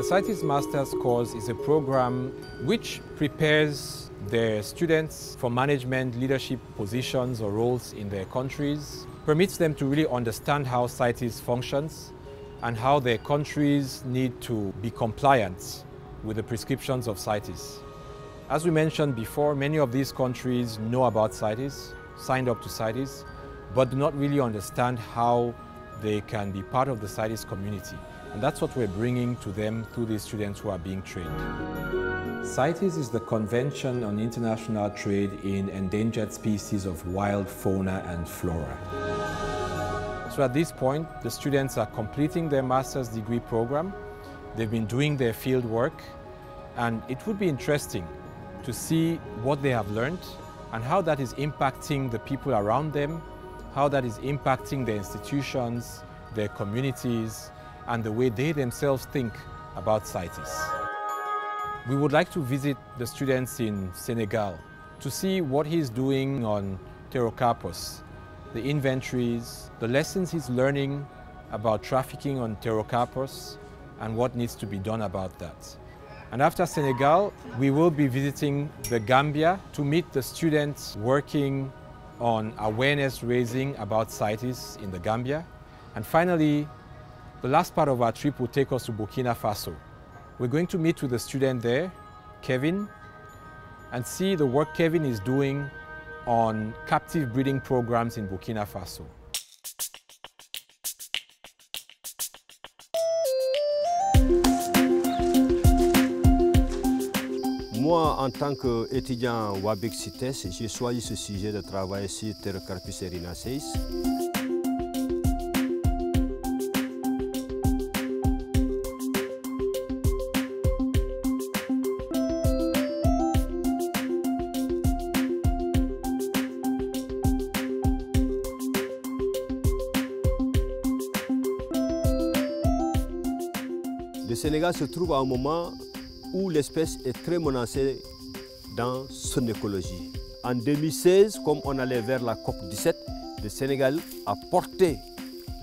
CITES Master's course is a program which prepares their students for management, leadership positions or roles in their countries, permits them to really understand how CITES functions and how their countries need to be compliant with the prescriptions of CITES. As we mentioned before, many of these countries know about CITES, signed up to CITES, but do not really understand how they can be part of the CITES community. And that's what we're bringing to them through these students who are being trained. CITES is the Convention on International Trade in Endangered Species of Wild Fauna and Flora. So at this point, the students are completing their master's degree program. They've been doing their field work, and it would be interesting to see what they have learned and how that is impacting the people around them, how that is impacting their institutions, their communities, and the way they themselves think about CITES. We would like to visit the students in Senegal to see what he's doing on Pterocarpus, the inventories, the lessons he's learning about trafficking on Pterocarpus, and what needs to be done about that. And after Senegal, we will be visiting the Gambia to meet the students working on awareness raising about CITES in the Gambia. And finally, the last part of our trip will take us to Burkina Faso. We're going to meet with the student there, Kevin, and see the work Kevin is doing on captive breeding programs in Burkina Faso. Moi, en tant qu'étudiant WABEC CITES, j'ai choisi ce sujet de travail sur Pterocarpus erinaceus. Le Sénégal se trouve à un moment où l'espèce est très menacée dans son écologie. En 2016, comme on allait vers la COP17, le Sénégal a porté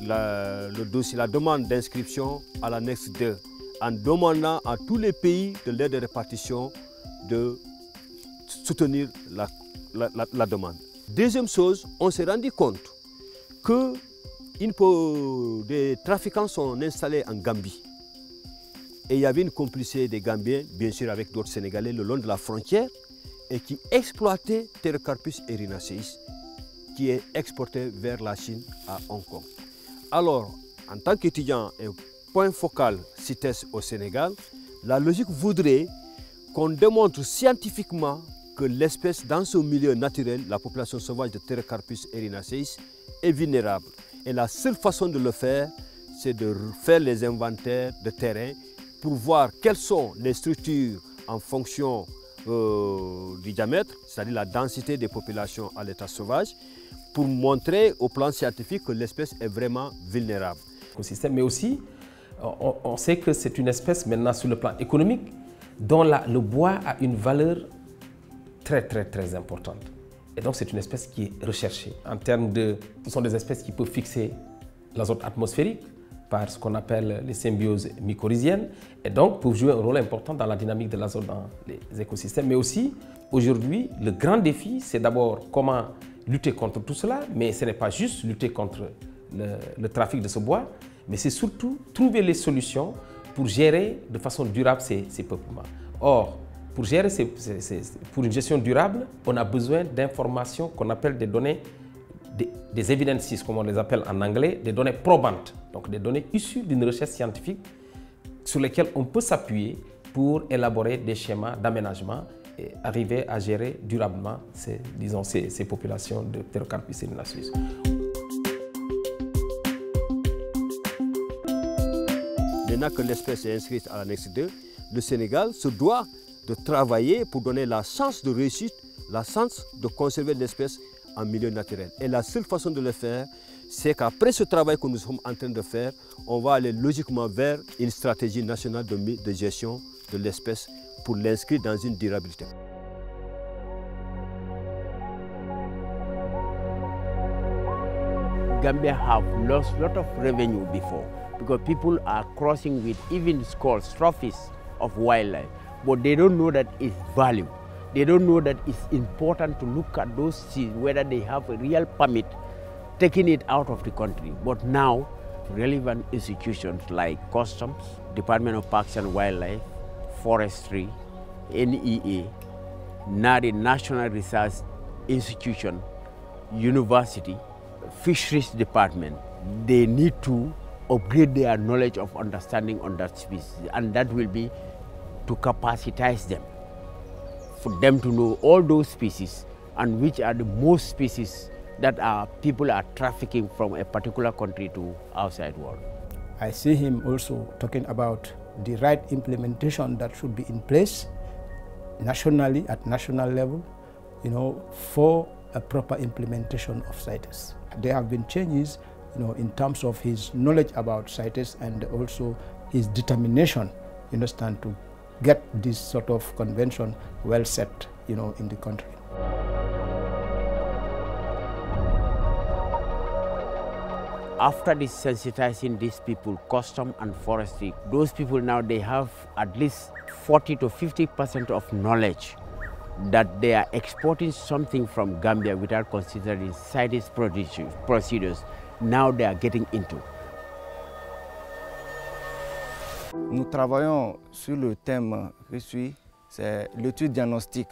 le dossier, la demande d'inscription à l'annexe 2, en demandant à tous les pays de l'aide de répartition de soutenir la demande. Deuxième chose, on s'est rendu compte que des trafiquants sont installés en Gambie. Et il y avait une complicité des Gambiens, bien sûr avec d'autres Sénégalais, le long de la frontière, et qui exploitaient Pterocarpus erinaceus, qui est exporté vers la Chine à Hong Kong. Alors, en tant qu'étudiant et point focal CITES au Sénégal, la logique voudrait qu'on démontre scientifiquement que l'espèce, dans son milieu naturel, la population sauvage de Pterocarpus erinaceus, est vulnérable. Et la seule façon de le faire, c'est de faire les inventaires de terrain pour voir quelles sont les structures en fonction du diamètre, c'est-à-dire la densité des populations à l'état sauvage, pour montrer au plan scientifique que l'espèce est vraiment vulnérable. Mais aussi, on sait que c'est une espèce maintenant sur le plan économique dont le bois a une valeur très importante. Et donc c'est une espèce qui est recherchée. En termes de, ce sont des espèces qui peuvent fixer l'azote atmosphérique par ce qu'on appelle les symbioses mycorhiziennes et donc peuvent jouer un rôle important dans la dynamique de l'azote dans les écosystèmes. Mais aussi, aujourd'hui, le grand défi, c'est d'abord comment lutter contre tout cela, mais ce n'est pas juste lutter contre le trafic de ce bois, mais c'est surtout trouver les solutions pour gérer de façon durable ces peuplements. Or, pour gérer pour une gestion durable, on a besoin d'informations qu'on appelle des données, des evidences, comme on les appelle en anglais, des données probantes, donc des données issues d'une recherche scientifique sur lesquelles on peut s'appuyer pour élaborer des schémas d'aménagement et arriver à gérer durablement ces populations de Pterocarpus erinaceus. Maintenant que l'espèce est inscrite à l'annexe 2, le Sénégal se doit de travailler pour donner la chance de réussite, la chance de conserver l'espèce en milieu naturel. Et la seule façon de le faire, c'est qu'après ce travail que nous sommes en train de faire, on va aller logiquement vers une stratégie nationale de gestion de l'espèce pour l'inscrire dans une durabilité. Gambia have lost a lot of revenue before, because people are crossing with even scores, trophies of wildlife, but they don't know that it's value. They don't know that it's important to look at those seeds, whether they have a real permit, taking it out of the country. But now, relevant institutions like Customs, Department of Parks and Wildlife, Forestry, NEA, now the National Research Institution, University, Fisheries Department, they need to upgrade their knowledge of understanding on that species, and that will be to capacitize them, for them to know all those species and which are the most species that people are trafficking from a particular country to outside world. I see him also talking about the right implementation that should be in place nationally, at national level, for a proper implementation of CITES. There have been changes, in terms of his knowledge about CITES and also his determination, to get this sort of convention well set, in the country. After this sensitizing these people, custom and forestry, those people now, they have at least 40 to 50% of knowledge that they are exporting something from Gambia without considering CITES procedures. Now they are getting into. Nous travaillons sur le thème que suit, c'est l'étude diagnostique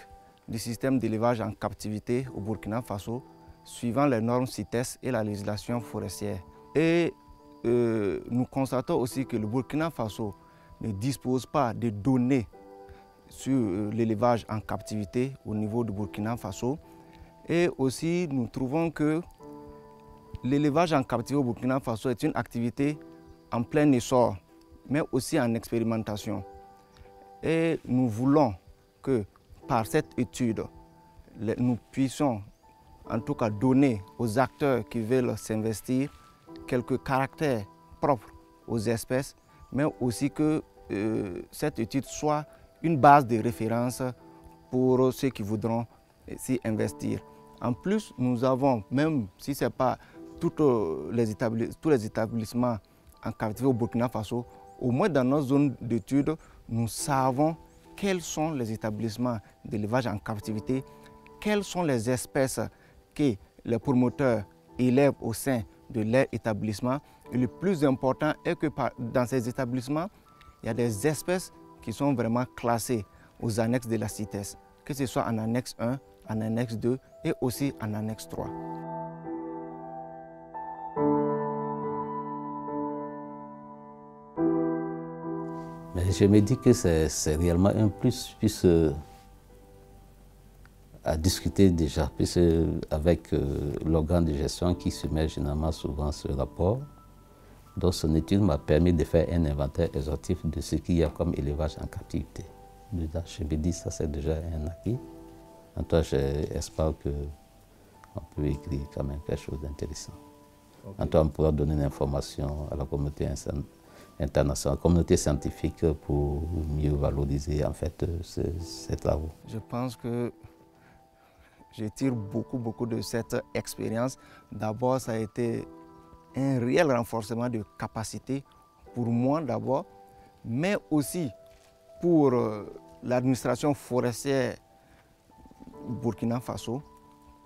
du système d'élevage en captivité au Burkina Faso, suivant les normes CITES et la législation forestière. Et nous constatons aussi que le Burkina Faso ne dispose pas de données sur l'élevage en captivité au niveau du Burkina Faso. Et aussi, nous trouvons que l'élevage en captivité au Burkina Faso est une activité en plein essor, mais aussi en expérimentation. Et nous voulons que par cette étude, nous puissions en tout cas donner aux acteurs qui veulent s'investir quelques caractères propres aux espèces, mais aussi que cette étude soit une base de référence pour ceux qui voudront s'y investir. En plus, nous avons, même si ce n'est pas tous les établissements en captivité au Burkina Faso, au moins dans notre zone d'étude, nous savons quels sont les établissements d'élevage en captivité, quelles sont les espèces que les promoteurs élèvent au sein de leur établissement. Et le plus important est que dans ces établissements, il y a des espèces qui sont vraiment classées aux annexes de la CITES, que ce soit en annexe 1, en annexe 2 et aussi en annexe 3. Mais je me dis que c'est réellement un plus, puisque à discuter déjà, puisque avec l'organe de gestion qui soumet généralement souvent ce rapport. Donc son étude m'a permis de faire un inventaire exhaustif de ce qu'il y a comme élevage en captivité. Déjà, je me dis ça c'est déjà un acquis. En tout cas, j'espère qu'on peut écrire quand même quelque chose d'intéressant. Okay. En tout cas, on pourra donner une information à la communauté internationale, communauté scientifique pour mieux valoriser en fait ces travaux. Je pense que je tire beaucoup de cette expérience. D'abord, ça a été un réel renforcement de capacité pour moi d'abord, mais aussi pour l'administration forestière Burkina Faso,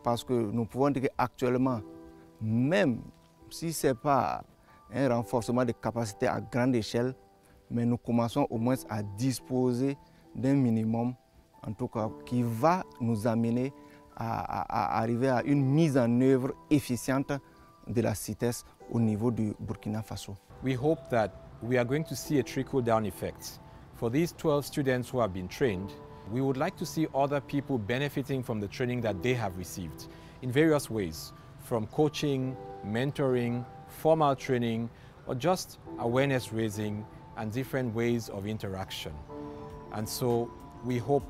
parce que nous pouvons dire qu'actuellement, même si ce n'est pas un renforcement de capacité à grande échelle, mais nous commençons au moins à disposer d'un minimum, en tout cas, qui va nous amener à arriver à une mise en œuvre efficiente de la CITES au niveau du Burkina Faso. We hope that we are going to see a trickle-down effect. For these 12 students who have been trained, we would like to see other people benefiting from the training that they have received in various ways, from coaching, mentoring, formal training, or just awareness raising and different ways of interaction. And so we hope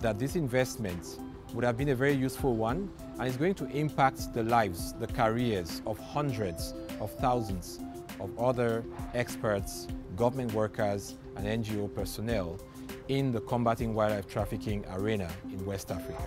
that this investment would have been a very useful one and is going to impact the lives, the careers of hundreds of thousands of other experts, government workers and NGO personnel in the combating wildlife trafficking arena in West Africa.